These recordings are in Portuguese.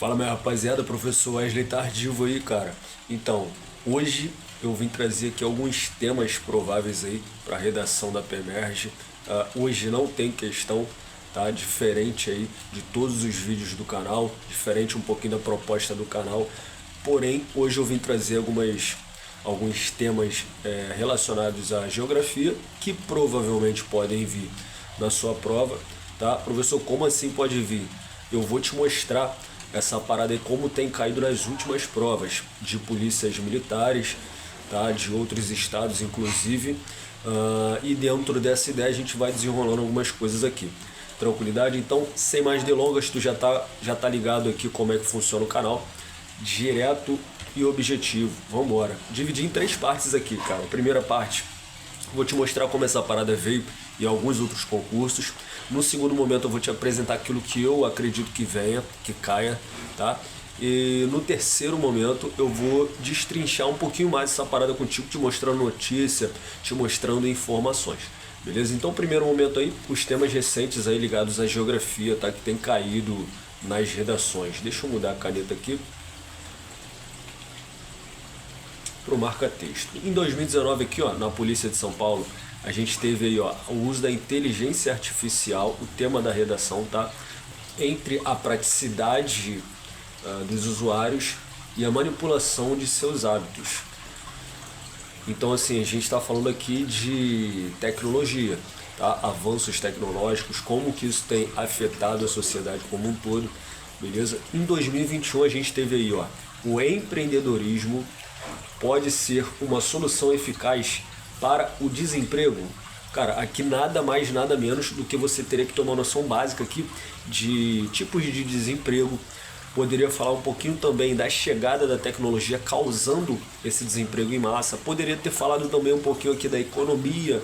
Fala, minha rapaziada, professor Wesley Tardivo aí, cara. Então, hoje eu vim trazer aqui alguns temas prováveis aí para a redação da PEMERG. Hoje não tem questão, tá? Diferente aí de todos os vídeos do canal, diferente um pouquinho da proposta do canal. Porém, hoje eu vim trazer alguns temas relacionados à geografia que provavelmente podem vir na sua prova, tá? Professor, como assim pode vir? Eu vou te mostrar essa parada aí, como tem caído nas últimas provas de polícias militares, tá? De outros estados inclusive, e dentro dessa ideia a gente vai desenrolando algumas coisas aqui. Tranquilidade? Então, sem mais delongas, tu já tá ligado aqui como é que funciona o canal, direto e objetivo. Vamos embora. Dividi em 3 partes aqui, cara. A primeira parte, vou te mostrar como essa parada veio e alguns outros concursos. No segundo momento eu vou te apresentar aquilo que eu acredito que venha, que caia, tá? E no terceiro momento eu vou destrinchar um pouquinho mais essa parada contigo, te mostrando notícia, te mostrando informações. Beleza? Então, primeiro momento aí, os temas recentes aí ligados à geografia, tá? Que tem caído nas redações. Deixa eu mudar a caneta aqui pro marca-texto. Em 2019 aqui, ó, na Polícia de São Paulo, a gente teve aí, ó, o uso da inteligência artificial, o tema da redação, tá? Entre a praticidade dos usuários e a manipulação de seus hábitos. Então, assim, a gente está falando aqui de tecnologia, tá? Avanços tecnológicos, como que isso tem afetado a sociedade como um todo, beleza? Em 2021 a gente teve aí, ó, o empreendedorismo pode ser uma solução eficaz para o desemprego. Cara, aqui nada mais, nada menos do que você teria que tomar uma noção básica aqui de tipos de desemprego. Poderia falar um pouquinho também da chegada da tecnologia causando esse desemprego em massa. Poderia ter falado também um pouquinho aqui da economia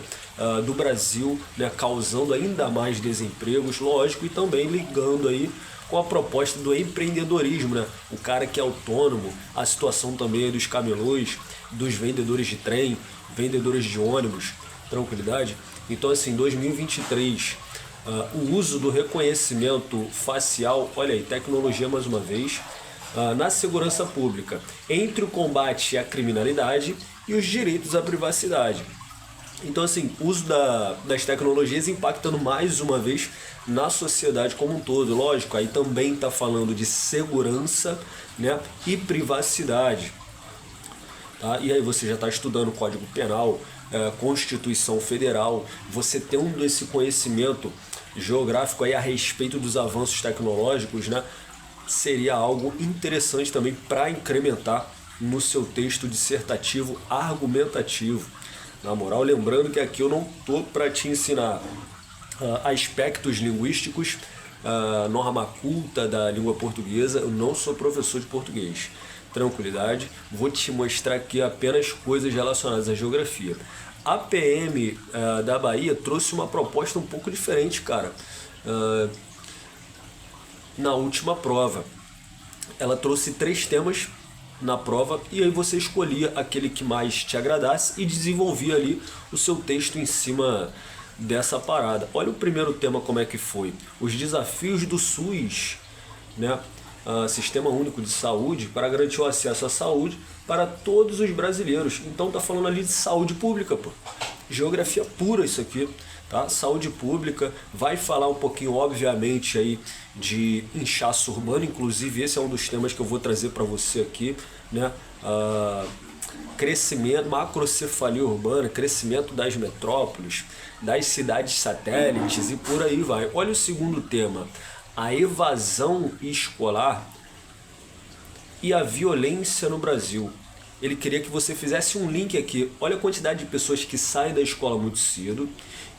do Brasil, né, causando ainda mais desempregos, lógico, e também ligando aí com a proposta do empreendedorismo, né? O cara que é autônomo, a situação também dos camelôs, dos vendedores de trem, vendedores de ônibus, tranquilidade? Então, assim, 2023, o uso do reconhecimento facial, olha aí, tecnologia mais uma vez, na segurança pública, entre o combate à criminalidade e os direitos à privacidade. Então, assim, o uso das tecnologias impactando mais uma vez na sociedade como um todo. Lógico, aí também está falando de segurança, né, e privacidade. Tá? E aí você já está estudando Código Penal, Constituição Federal, você tendo esse conhecimento geográfico aí a respeito dos avanços tecnológicos, né, seria algo interessante também para incrementar no seu texto dissertativo argumentativo. Na moral, lembrando que aqui eu não tô para te ensinar aspectos linguísticos, norma culta da língua portuguesa, eu não sou professor de português. Tranquilidade, vou te mostrar aqui apenas coisas relacionadas à geografia. A PM da Bahia trouxe uma proposta um pouco diferente, cara, na última prova. Ela trouxe 3 temas na prova e aí você escolhia aquele que mais te agradasse e desenvolvia ali o seu texto em cima dessa parada. Olha o primeiro tema como é que foi. Os desafios do SUS, né? Sistema Único de Saúde, para garantir o acesso à saúde para todos os brasileiros. Então tá falando ali de saúde pública, pô. Geografia pura isso aqui, tá? Saúde pública, vai falar um pouquinho, obviamente, aí de inchaço urbano, inclusive esse é um dos temas que eu vou trazer para você aqui, né? Crescimento, macrocefalia urbana, crescimento das metrópoles, das cidades satélites e por aí vai. Olha o segundo tema, a evasão escolar e a violência no Brasil. Ele queria que você fizesse um link aqui. Olha a quantidade de pessoas que saem da escola muito cedo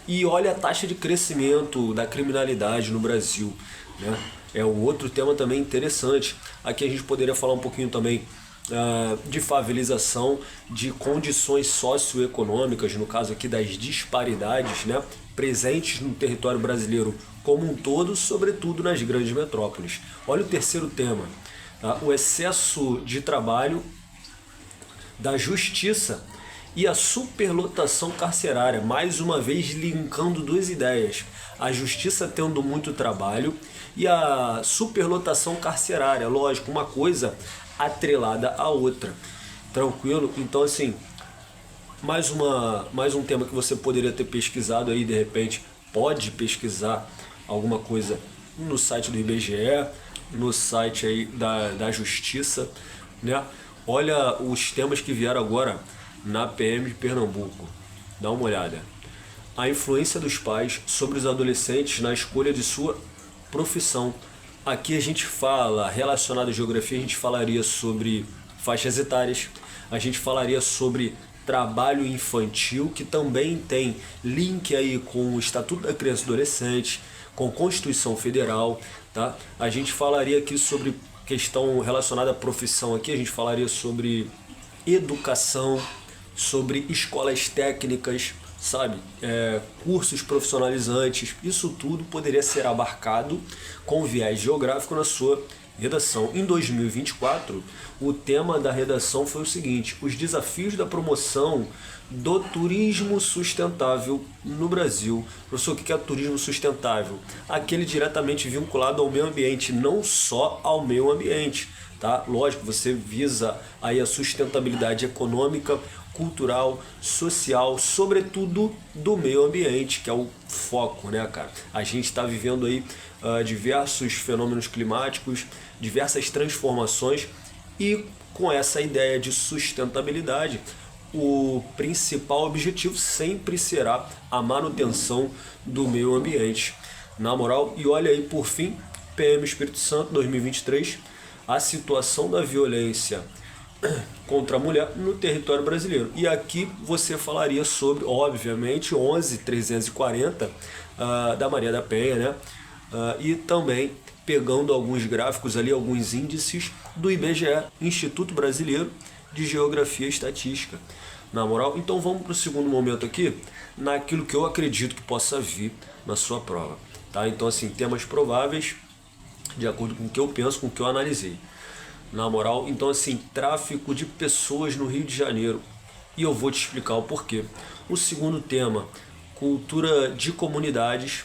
e olha a taxa de crescimento da criminalidade no Brasil, né? É um outro tema também interessante. Aqui a gente poderia falar um pouquinho também de favelização, de condições socioeconômicas, no caso aqui das disparidades, né, presentes no território brasileiro como um todo, sobretudo nas grandes metrópoles. Olha o terceiro tema, tá? O excesso de trabalho da justiça E a superlotação carcerária, mais uma vez linkando duas ideias. A justiça tendo muito trabalho e a superlotação carcerária, lógico, uma coisa atrelada à outra. Tranquilo? Então assim, mais um tema que você poderia ter pesquisado aí, de repente, pode pesquisar alguma coisa no site do IBGE, no site aí da Justiça, né? Olha os temas que vieram agora na PM de Pernambuco. Dá uma olhada. A influência dos pais sobre os adolescentes na escolha de sua profissão. Aqui a gente fala, relacionado à geografia, a gente falaria sobre faixas etárias, a gente falaria sobre trabalho infantil, que também tem link aí com o Estatuto da Criança e Adolescente, com Constituição Federal, tá? A gente falaria aqui sobre questão relacionada à profissão aqui, a gente falaria sobre educação, sobre escolas técnicas, sabe? Cursos profissionalizantes, isso tudo poderia ser abarcado com viés geográfico na sua redação. Em 2024, o tema da redação foi o seguinte: os desafios da promoção do turismo sustentável no Brasil. Professor, o que é turismo sustentável? Aquele diretamente vinculado ao meio ambiente, não só ao meio ambiente, tá? Lógico, você visa aí a sustentabilidade econômica, cultural, social, sobretudo do meio ambiente, que é o foco, né, cara? A gente está vivendo aí diversos fenômenos climáticos, diversas transformações, e com essa ideia de sustentabilidade, o principal objetivo sempre será a manutenção do meio ambiente. Na moral, e olha aí por fim, PM Espírito Santo 2023, a situação da violência contra a mulher no território brasileiro. E aqui você falaria sobre, obviamente, 11.340 da Maria da Penha, né? E também pegando alguns gráficos ali, alguns índices do IBGE, Instituto Brasileiro de Geografia e Estatística. Na moral, então vamos para o segundo momento aqui, naquilo que eu acredito que possa vir na sua prova. Tá? Então assim, temas prováveis, de acordo com o que eu penso, com o que eu analisei. Na moral, então assim, tráfico de pessoas no Rio de Janeiro. E eu vou te explicar o porquê. O segundo tema, cultura de comunidades,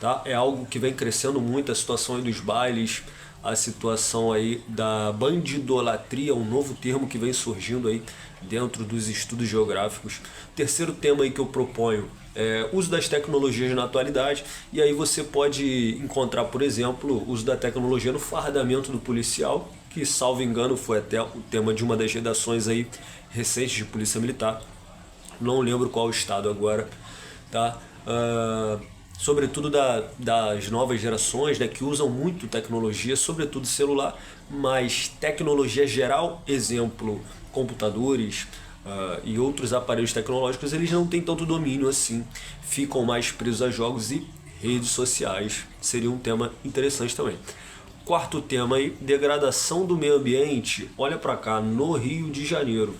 tá? É algo que vem crescendo muito, a situação aí dos bailes, a situação aí da bandidolatria, um novo termo que vem surgindo aí dentro dos estudos geográficos. Terceiro tema aí que eu proponho é uso das tecnologias na atualidade, e aí você pode encontrar, por exemplo, o uso da tecnologia no fardamento do policial, que, salvo engano, foi até o tema de uma das redações aí recentes de Polícia Militar. Não lembro qual estado agora, tá? Sobretudo das novas gerações, né, que usam muito tecnologia, sobretudo celular, mas tecnologia geral, exemplo, computadores e outros aparelhos tecnológicos, eles não têm tanto domínio assim, ficam mais presos a jogos e redes sociais. Seria um tema interessante também. Quarto tema aí, degradação do meio ambiente, olha para cá, no Rio de Janeiro.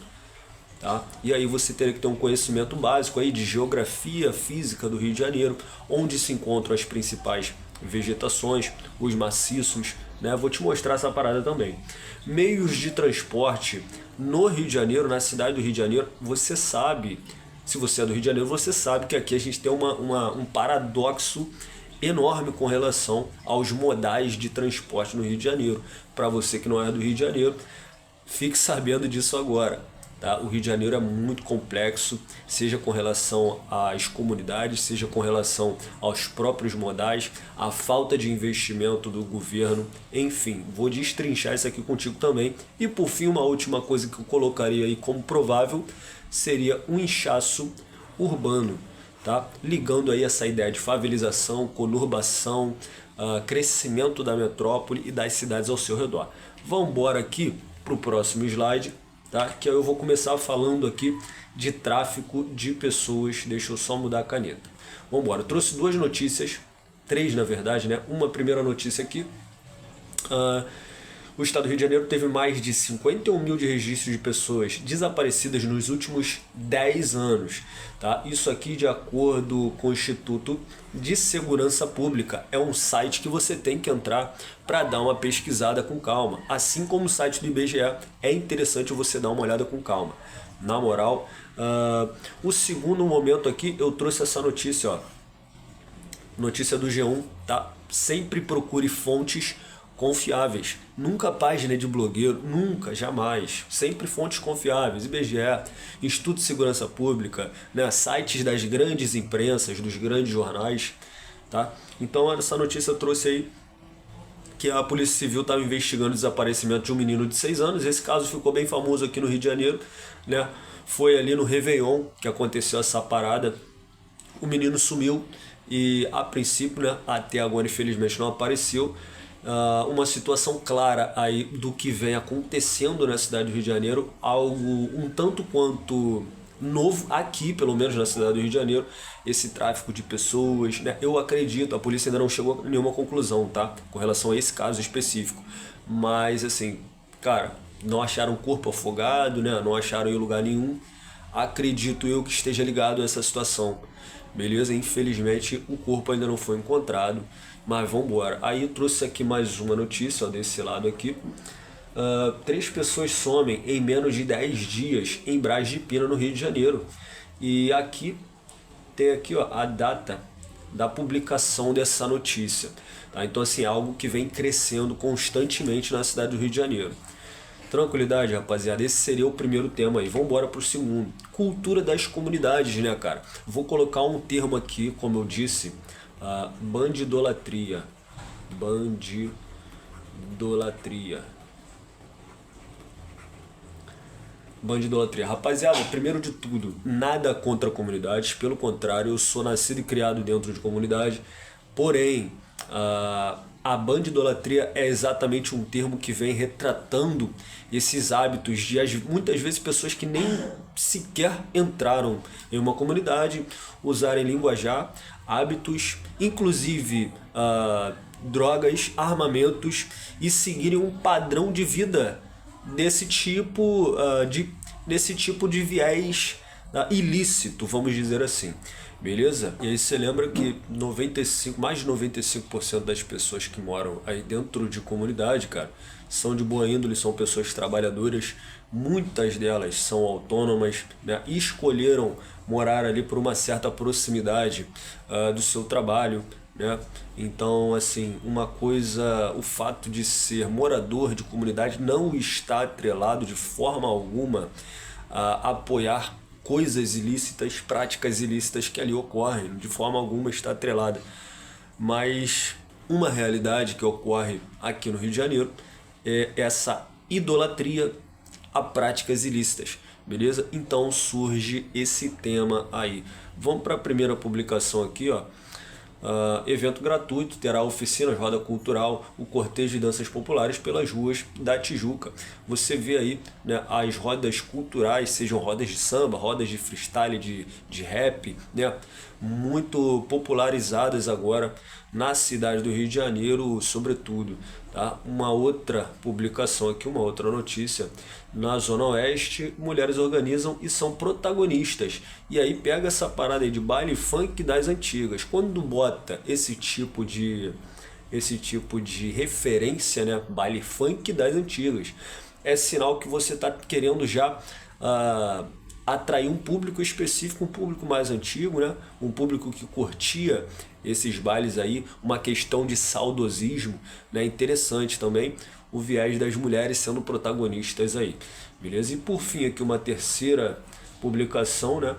Tá? E aí você teria que ter um conhecimento básico aí de geografia física do Rio de Janeiro, onde se encontram as principais vegetações, os maciços, né? Vou te mostrar essa parada também. Meios de transporte no Rio de Janeiro, na cidade do Rio de Janeiro, você sabe, se você é do Rio de Janeiro, você sabe que aqui a gente tem um paradoxo enorme com relação aos modais de transporte no Rio de Janeiro. Para você que não é do Rio de Janeiro, fique sabendo disso agora. Tá? O Rio de Janeiro é muito complexo, seja com relação às comunidades, seja com relação aos próprios modais, a falta de investimento do governo, enfim, vou destrinchar isso aqui contigo também. E por fim, uma última coisa que eu colocaria aí como provável seria um inchaço urbano, tá? Ligando aí essa ideia de favelização, conurbação, crescimento da metrópole e das cidades ao seu redor. Vamos embora aqui para o próximo slide. Tá? Que eu vou começar falando aqui de tráfico de pessoas. Deixa eu só mudar a caneta. Vamos embora. Eu trouxe duas notícias, três na verdade, né? Uma primeira notícia aqui. O estado do Rio de Janeiro teve mais de 51 mil de registros de pessoas desaparecidas nos últimos 10 anos. Tá? Isso aqui de acordo com o Instituto de Segurança Pública. É um site que você tem que entrar para dar uma pesquisada com calma. Assim como o site do IBGE, é interessante você dar uma olhada com calma. Na moral, O segundo momento aqui, eu trouxe essa notícia, ó. Notícia do G1, tá? Sempre procure fontes confiáveis. Nunca página de blogueiro, nunca, jamais. Sempre fontes confiáveis. IBGE, Instituto de Segurança Pública, né? Sites das grandes imprensas, dos grandes jornais, tá? Então essa notícia eu trouxe aí que a Polícia Civil estava investigando o desaparecimento de um menino de 6 anos. Esse caso ficou bem famoso aqui no Rio de Janeiro, né? Foi ali no Réveillon que aconteceu essa parada. O menino sumiu e, a princípio, né, até agora infelizmente não apareceu. Uma situação clara aí do que vem acontecendo na cidade do Rio de Janeiro, algo um tanto quanto novo aqui, pelo menos na cidade do Rio de Janeiro, esse tráfico de pessoas, né? Eu acredito, a polícia ainda não chegou a nenhuma conclusão, tá? Com relação a esse caso específico, mas assim, cara, não acharam corpo afogado, né? Não acharam em lugar nenhum. Acredito eu que esteja ligado a essa situação. Beleza? Infelizmente o corpo ainda não foi encontrado, mas vamos embora. Aí eu trouxe aqui mais uma notícia, ó, desse lado aqui. 3 pessoas somem em menos de 10 dias em Braz de Pina, no Rio de Janeiro. E aqui tem aqui, ó, a data da publicação dessa notícia. Tá? Então assim, algo que vem crescendo constantemente na cidade do Rio de Janeiro. Tranquilidade, rapaziada, esse seria o primeiro tema aí. Vamos embora pro segundo. Cultura das comunidades, né, cara? Vou colocar um termo aqui, como eu disse, bandidolatria. Bandidolatria. Bandidolatria. Rapaziada, primeiro de tudo, nada contra comunidades, pelo contrário, eu sou nascido e criado dentro de comunidade, porém, a bandidolatria é exatamente um termo que vem retratando esses hábitos de muitas vezes pessoas que nem sequer entraram em uma comunidade, usarem linguajar, hábitos, inclusive drogas, armamentos e seguirem um padrão de vida desse tipo de viés ilícito, vamos dizer assim. Beleza? E aí você lembra que mais de 95% das pessoas que moram aí dentro de comunidade, cara, são de boa índole, são pessoas trabalhadoras, muitas delas são autônomas, né, e escolheram morar ali por uma certa proximidade do seu trabalho, né? Então, assim, uma coisa, o fato de ser morador de comunidade não está atrelado de forma alguma a apoiar coisas ilícitas, práticas ilícitas que ali ocorrem, de forma alguma está atrelada. Mas uma realidade que ocorre aqui no Rio de Janeiro é essa idolatria a práticas ilícitas, beleza? Então surge esse tema aí. Vamos para a primeira publicação aqui, ó. Evento gratuito, terá oficinas, roda cultural, o cortejo de danças populares pelas ruas da Tijuca. Você vê aí, né, as rodas culturais, sejam rodas de samba, rodas de freestyle, de rap, né, muito popularizadas agora na cidade do Rio de Janeiro, sobretudo. Tá? Uma outra publicação aqui, uma outra notícia. Na Zona Oeste, mulheres organizam e são protagonistas. E aí pega essa parada aí de baile funk das antigas. Quando bota esse tipo de referência, né, baile funk das antigas, é sinal que você está querendo já atrair um público específico, um público mais antigo, né? Um público que curtia esses bailes aí, uma questão de saudosismo, né? Interessante também o viés das mulheres sendo protagonistas aí, beleza? E por fim aqui uma terceira publicação, né?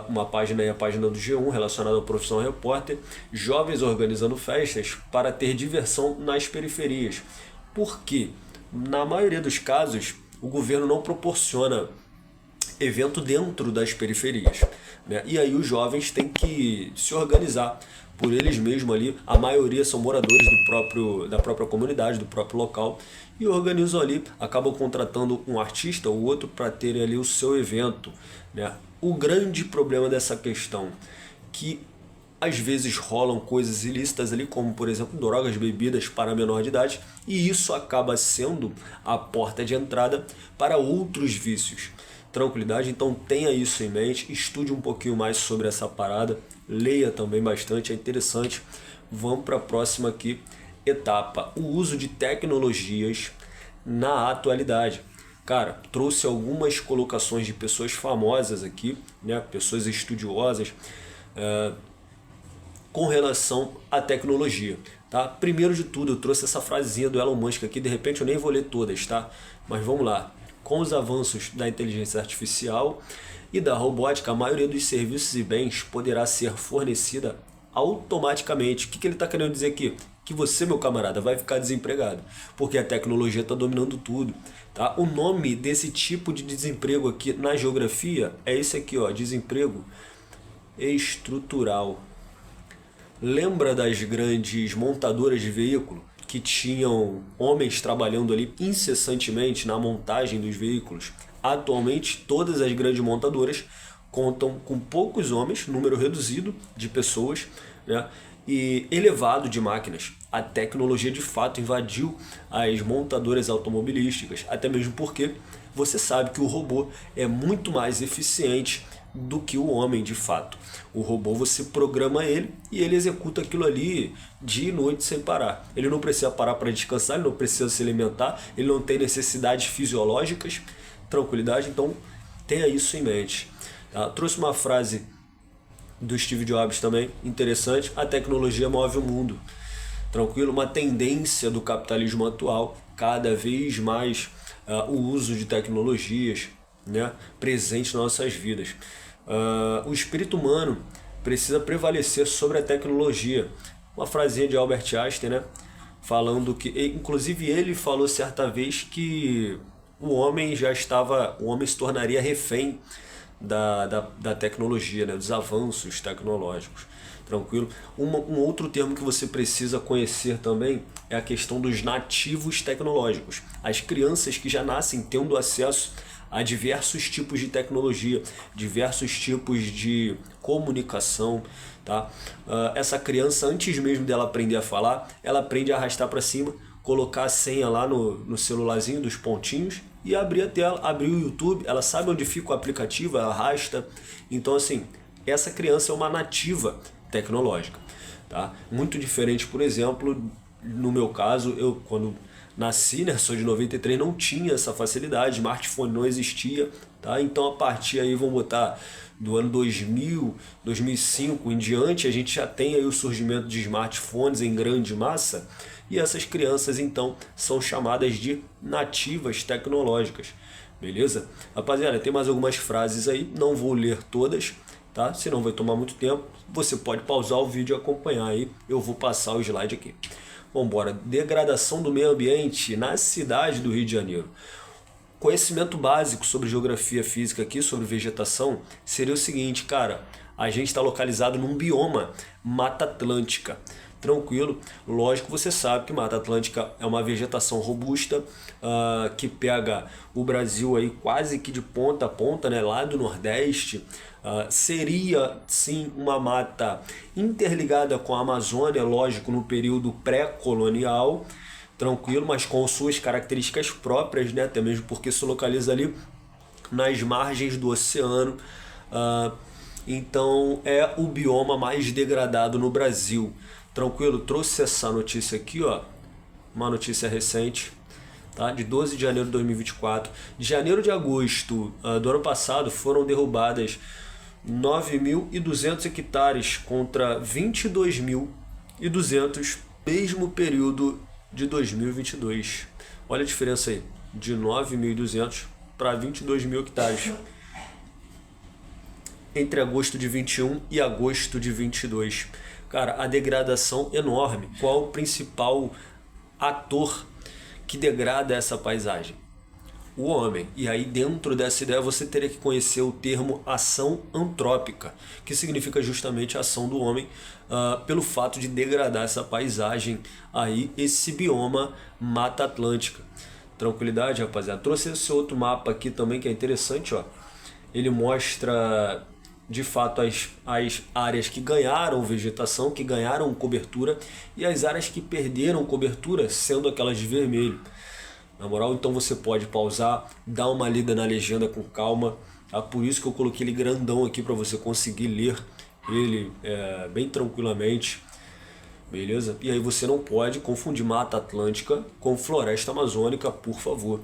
Uma página aí, a página do G1 relacionada ao profissão repórter, jovens organizando festas para ter diversão nas periferias. Por quê? Na maioria dos casos, o governo não proporciona evento dentro das periferias, né? E aí os jovens têm que se organizar por eles mesmos ali. A maioria são moradores da própria comunidade, do próprio local, e organizam ali, acabam contratando um artista ou outro para terem ali o seu evento, né? O grande problema dessa questão que às vezes rolam coisas ilícitas ali, como por exemplo drogas, bebidas para menor de idade, e isso acaba sendo a porta de entrada para outros vícios. Tranquilidade, então tenha isso em mente, estude um pouquinho mais sobre essa parada, leia também bastante, é interessante. Vamos para a próxima aqui, etapa, o uso de tecnologias na atualidade. Cara, trouxe algumas colocações de pessoas famosas aqui, né? Pessoas estudiosas, com relação à tecnologia, tá? Primeiro de tudo, eu trouxe essa frasezinha do Elon Musk aqui, de repente eu nem vou ler todas, tá? Mas vamos lá. Com os avanços da inteligência artificial e da robótica, a maioria dos serviços e bens poderá ser fornecida automaticamente. O que ele está querendo dizer aqui? Que você, meu camarada, vai ficar desempregado, porque a tecnologia está dominando tudo, tá? O nome desse tipo de desemprego aqui na geografia é esse aqui, ó, desemprego estrutural. Lembra das grandes montadoras de veículo que tinham homens trabalhando ali incessantemente na montagem dos veículos? Atualmente, todas as grandes montadoras contam com poucos homens, número reduzido de pessoas, né, e elevado de máquinas. A tecnologia de fato invadiu as montadoras automobilísticas, até mesmo porque você sabe que o robô é muito mais eficiente do que o homem de fato. O robô, você programa ele e ele executa aquilo ali dia e noite sem parar. Ele não precisa parar para descansar, ele não precisa se alimentar, ele não tem necessidades fisiológicas. Tranquilidade, então tenha isso em mente. Trouxe uma frase do Steve Jobs também, interessante: a tecnologia move o mundo. Tranquilo? Uma tendência do capitalismo atual, cada vez mais o uso de tecnologias, né, presente nas nossas vidas. O espírito humano precisa prevalecer sobre a tecnologia. Uma frasinha de Albert Einstein, né, falando que, inclusive ele falou certa vez que o homem se tornaria refém da tecnologia, né, dos avanços tecnológicos. Tranquilo? Um outro termo que você precisa conhecer também é a questão dos nativos tecnológicos. As crianças que já nascem tendo acesso a diversos tipos de tecnologia, diversos tipos de comunicação, tá? Essa criança, antes mesmo dela aprender a falar, ela aprende a arrastar para cima, colocar a senha lá no celularzinho dos pontinhos e abrir a tela, abrir o YouTube. Ela sabe onde fica o aplicativo, ela arrasta. Então, assim, essa criança é uma nativa tecnológica, tá? Muito diferente, por exemplo, no meu caso, eu quando nasci, né, sou de 93, não tinha essa facilidade, smartphone não existia, tá? Então, a partir aí, vamos botar do ano 2000, 2005 em diante, a gente já tem aí o surgimento de smartphones em grande massa, e essas crianças, então, são chamadas de nativas tecnológicas, beleza? Rapaziada, tem mais algumas frases aí, não vou ler todas, tá? Senão vai tomar muito tempo. Você pode pausar o vídeo e acompanhar aí, eu vou passar o slide aqui. Vamos embora. Degradação do meio ambiente na cidade do Rio de Janeiro. Conhecimento básico sobre geografia física aqui, sobre vegetação, seria o seguinte, cara: a gente está localizado num bioma Mata Atlântica. Tranquilo? Lógico, você sabe que Mata Atlântica é uma vegetação robusta, que pega o Brasil aí quase que de ponta a ponta, né, lá do Nordeste. Seria sim uma mata interligada com a Amazônia, lógico, no período pré-colonial, tranquilo, mas com suas características próprias, né, até mesmo porque se localiza ali nas margens do oceano. Então é o bioma mais degradado no Brasil. Tranquilo? Trouxe essa notícia aqui, ó, uma notícia recente, tá? De 12 de janeiro de 2024. De janeiro de agosto do ano passado foram derrubadas 9.200 hectares contra 22.200 mesmo período de 2022. Olha a diferença aí, de 9.200 para 22.000 hectares entre agosto de 21 e agosto de 22. Cara, a degradação enorme. Qual o principal ator que degrada essa paisagem? O homem. E aí, dentro dessa ideia, você teria que conhecer o termo ação antrópica, que significa justamente a ação do homem pelo fato de degradar essa paisagem aí, esse bioma Mata Atlântica. Tranquilidade, rapaziada. Trouxe esse outro mapa aqui também que é interessante, ó. Ele mostra de fato as áreas que ganharam vegetação, que ganharam cobertura, e as áreas que perderam cobertura, sendo aquelas de vermelho. Na moral, então você pode pausar, dar uma lida na legenda com calma, tá? Por isso que eu coloquei ele grandão aqui para você conseguir ler ele bem tranquilamente, beleza? E aí você não pode confundir Mata Atlântica com Floresta Amazônica, por favor.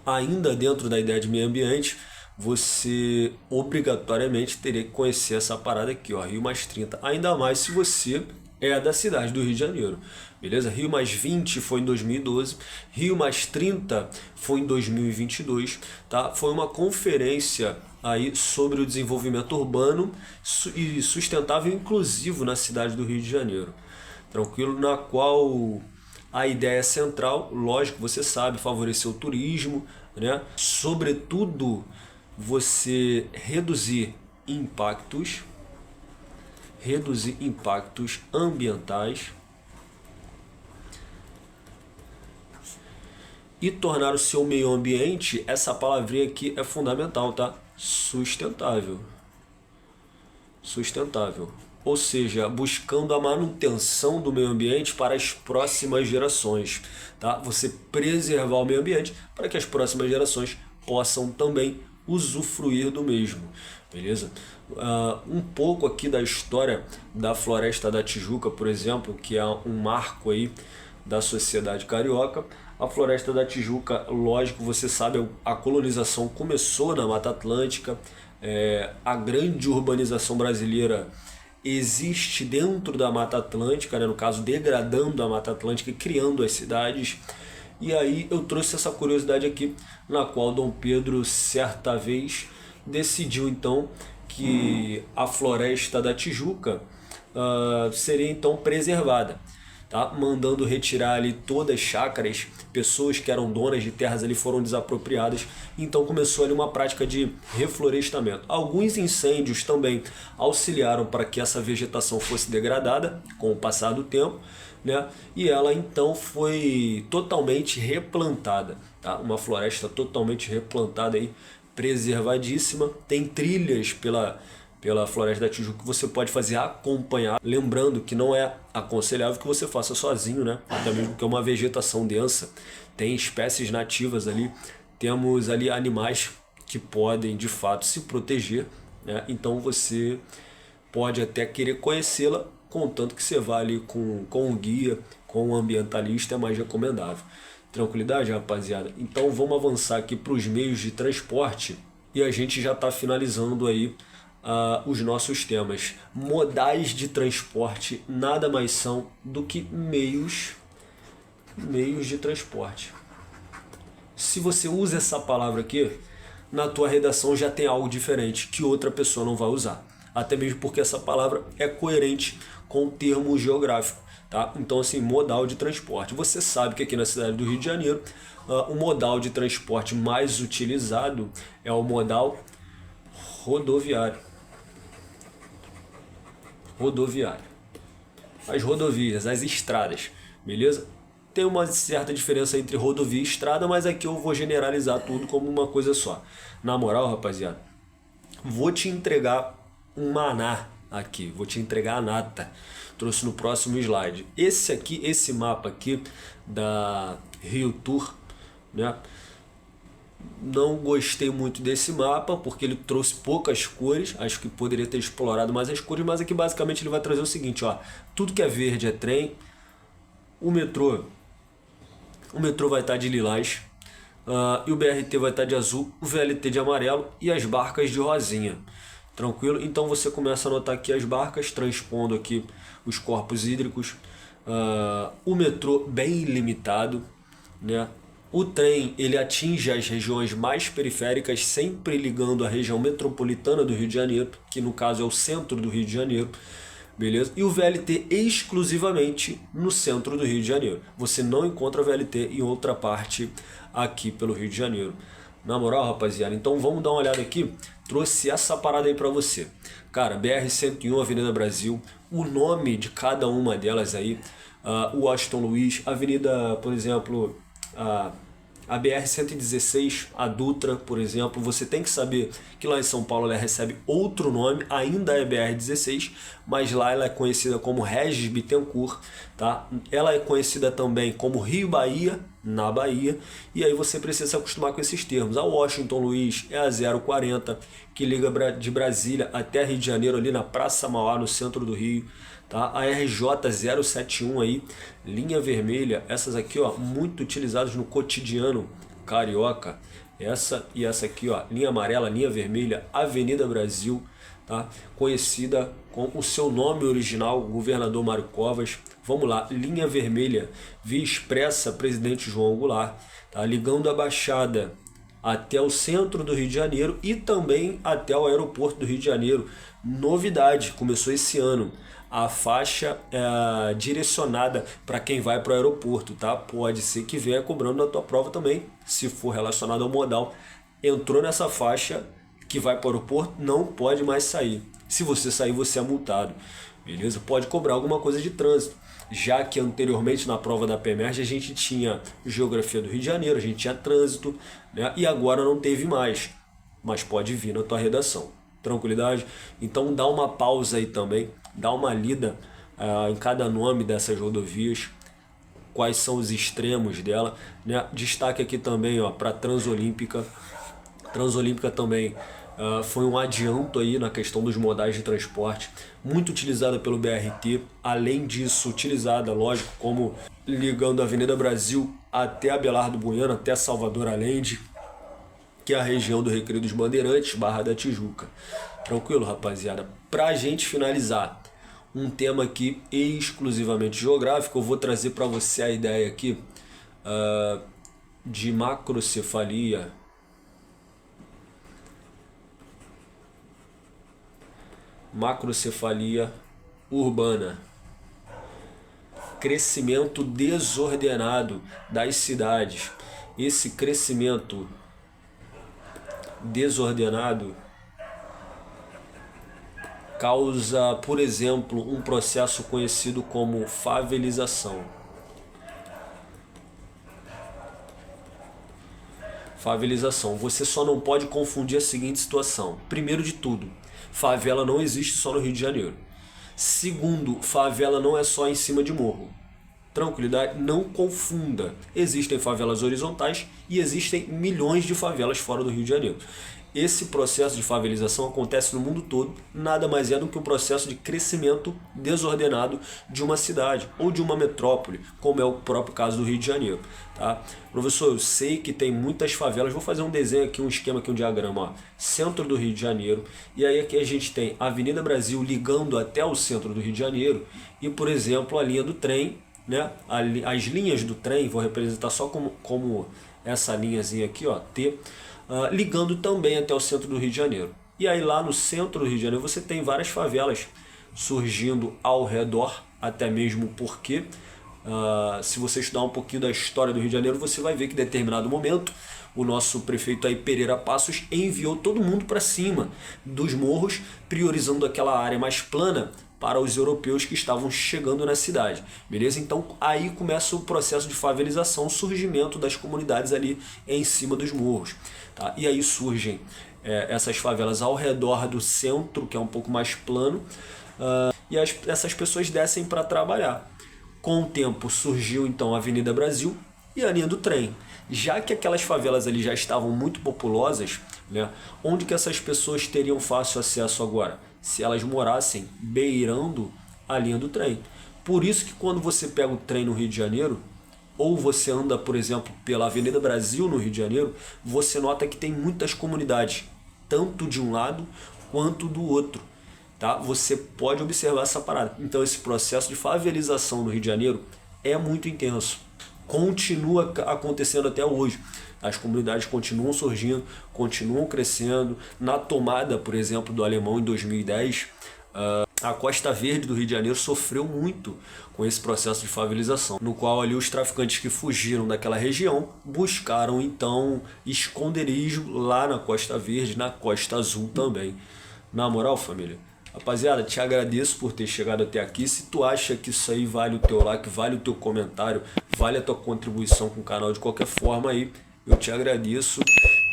ainda dentro da ideia de meio ambiente, você obrigatoriamente teria que conhecer essa parada aqui, ó, Rio+30. Ainda mais se você é da cidade do Rio de Janeiro, beleza? Rio+20 foi em 2012, Rio+30 foi em 2022, tá? Foi uma conferência aí sobre o desenvolvimento urbano e sustentável e inclusivo na cidade do Rio de Janeiro. Tranquilo? Na qual a ideia central, lógico, você sabe, favorecer o turismo, né? Sobretudo, você reduzir impactos ambientais e tornar o seu meio ambiente, essa palavrinha aqui é fundamental, tá? Sustentável. Ou seja, buscando a manutenção do meio ambiente para as próximas gerações, tá? Você preservar o meio ambiente para que as próximas gerações possam também usufruir do mesmo, beleza? Um pouco aqui da história da Floresta da Tijuca, por exemplo, que é um marco aí da sociedade carioca. A Floresta da Tijuca, lógico, você sabe, a colonização começou na Mata Atlântica, a grande urbanização brasileira existe dentro da Mata Atlântica, né? No caso, degradando a Mata Atlântica e criando as cidades. E aí eu trouxe essa curiosidade aqui, na qual Dom Pedro, certa vez, decidiu então que a Floresta da Tijuca seria então preservada, tá? Mandando retirar ali todas as chácaras, pessoas que eram donas de terras ali foram desapropriadas, então começou ali uma prática de reflorestamento. Alguns incêndios também auxiliaram para que essa vegetação fosse degradada com o passar do tempo, né? E ela então foi totalmente replantada, tá? Uma floresta totalmente replantada aí, preservadíssima. Tem trilhas pela Floresta da Tijuca que você pode fazer acompanhar, lembrando que não é aconselhável que você faça sozinho, né? Até mesmo que é uma vegetação densa, tem espécies nativas ali, temos ali animais que podem de fato se proteger, né? Então você pode até querer conhecê-la, contanto que você vá ali com um guia, com um ambientalista, é mais recomendável. Tranquilidade, rapaziada? Então vamos avançar aqui para os meios de transporte e a gente já está finalizando aí os nossos temas. Modais de transporte nada mais são do que meios de transporte. Se você usa essa palavra aqui, na tua redação já tem algo diferente que outra pessoa não vai usar. Até mesmo porque essa palavra é coerente com o termo geográfico, tá? Então, assim, modal de transporte. Você sabe que aqui na cidade do Rio de Janeiro, o modal de transporte mais utilizado é o modal rodoviário. As rodovias, as estradas, beleza? Tem uma certa diferença entre rodovia e estrada, mas aqui eu vou generalizar tudo como uma coisa só. Na moral, rapaziada, vou te entregar um maná aqui, vou te entregar a nata. Trouxe no próximo slide. Esse mapa aqui da Rio Tour, né? Não gostei muito desse mapa porque ele trouxe poucas cores, acho que poderia ter explorado mais as cores, mas aqui basicamente ele vai trazer o seguinte, ó, tudo que é verde é trem, o metrô vai estar de lilás, e o BRT vai estar de azul, o VLT de amarelo e as barcas de rosinha. Tranquilo? Então você começa a anotar aqui as barcas, transpondo aqui os corpos hídricos, o metrô bem limitado, né? O trem ele atinge as regiões mais periféricas, sempre ligando a região metropolitana do Rio de Janeiro, que no caso é o centro do Rio de Janeiro, beleza? E o VLT exclusivamente no centro do Rio de Janeiro. Você não encontra VLT em outra parte aqui pelo Rio de Janeiro. Na moral, rapaziada, então vamos dar uma olhada aqui. Trouxe essa parada aí pra você. Cara, BR-101, Avenida Brasil, o nome de cada uma delas aí, o Washington Luiz, Avenida, por exemplo, a BR-116, a Dutra, por exemplo, você tem que saber que lá em São Paulo ela recebe outro nome, ainda é BR-16, mas lá ela é conhecida como Regis Bittencourt, tá? Ela é conhecida também como Rio-Bahia, na Bahia, e aí você precisa se acostumar com esses termos. A Washington Luiz é a 040, que liga de Brasília até Rio de Janeiro, ali na Praça Mauá, no centro do Rio. Tá? A RJ 071 aí, linha vermelha, essas aqui ó, muito utilizadas no cotidiano Carioca, essa e essa aqui, ó, linha amarela, linha vermelha, Avenida Brasil, tá? Conhecida com o seu nome original, Governador Mário Covas. Vamos lá, linha vermelha, via expressa Presidente João Goulart, tá? Ligando a Baixada até o centro do Rio de Janeiro e também até o aeroporto do Rio de Janeiro. Novidade, começou esse ano. A faixa é direcionada para quem vai para o aeroporto, tá? Pode ser que venha cobrando na tua prova também, se for relacionado ao modal. Entrou nessa faixa que vai para o aeroporto, não pode mais sair. Se você sair, você é multado, beleza? Pode cobrar alguma coisa de trânsito, já que anteriormente na prova da PEMERG a gente tinha geografia do Rio de Janeiro, a gente tinha trânsito, né? E agora não teve mais, mas pode vir na tua redação. Tranquilidade? Então dá uma pausa aí também, dá uma lida em cada nome dessas rodovias, quais são os extremos dela, né? Destaque aqui também para Transolímpica. Transolímpica também foi um adianto aí na questão dos modais de transporte, muito utilizada pelo BRT, além disso utilizada, lógico, como ligando a Avenida Brasil até Abelardo Bueno, até Salvador Allende, que é a região do Recreio dos Bandeirantes, Barra da Tijuca. Tranquilo, rapaziada? Pra gente finalizar, um tema aqui exclusivamente geográfico, eu vou trazer para você a ideia aqui de macrocefalia. Macrocefalia urbana. Crescimento desordenado das cidades. Esse crescimento desordenado causa, por exemplo, um processo conhecido como favelização. Favelização. Você só não pode confundir a seguinte situação. Primeiro de tudo, favela não existe só no Rio de Janeiro. Segundo, favela não é só em cima de morro. Tranquilidade, não confunda. Existem favelas horizontais e existem milhões de favelas fora do Rio de Janeiro. Esse processo de favelização acontece no mundo todo, nada mais é do que um processo de crescimento desordenado de uma cidade ou de uma metrópole, como é o próprio caso do Rio de Janeiro. Tá? Professor, eu sei que tem muitas favelas, vou fazer um desenho aqui, um esquema aqui, um diagrama. Ó. Centro do Rio de Janeiro, e aí aqui a gente tem a Avenida Brasil ligando até o centro do Rio de Janeiro e, por exemplo, a linha do trem, né? As linhas do trem, vou representar só como essa linhazinha aqui, ó, T, ligando também até o centro do Rio de Janeiro. E aí lá no centro do Rio de Janeiro você tem várias favelas surgindo ao redor, até mesmo porque se você estudar um pouquinho da história do Rio de Janeiro, você vai ver que em determinado momento o nosso prefeito aí, Pereira Passos, enviou todo mundo para cima dos morros, priorizando aquela área mais plana para os europeus que estavam chegando na cidade, beleza? Então aí começa o processo de favelização, o surgimento das comunidades ali em cima dos morros, tá? E aí surgem essas favelas ao redor do centro, que é um pouco mais plano, e essas pessoas descem para trabalhar. Com o tempo surgiu então a Avenida Brasil e a linha do trem. Já que aquelas favelas ali já estavam muito populosas, né, onde que essas pessoas teriam fácil acesso agora? Se elas morassem beirando a linha do trem. Por isso que quando você pega o trem no Rio de Janeiro, ou você anda, por exemplo, pela Avenida Brasil no Rio de Janeiro, você nota que tem muitas comunidades, tanto de um lado quanto do outro. Tá? Você pode observar essa parada. Então esse processo de favelização no Rio de Janeiro é muito intenso. Continua acontecendo até hoje. As comunidades continuam surgindo, continuam crescendo. Na tomada, por exemplo, do Alemão em 2010, a Costa Verde do Rio de Janeiro sofreu muito com esse processo de favelização, no qual ali os traficantes que fugiram daquela região buscaram então esconderijo lá na Costa Verde, na Costa Azul também. Na moral, família, rapaziada, te agradeço por ter chegado até aqui. Se tu acha que isso aí vale o teu like, vale o teu comentário, vale a tua contribuição com o canal de qualquer forma aí, eu te agradeço.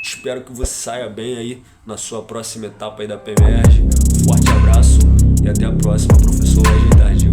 Espero que você saia bem aí na sua próxima etapa aí da PEMERG. Forte abraço e até a próxima, professor Tardio.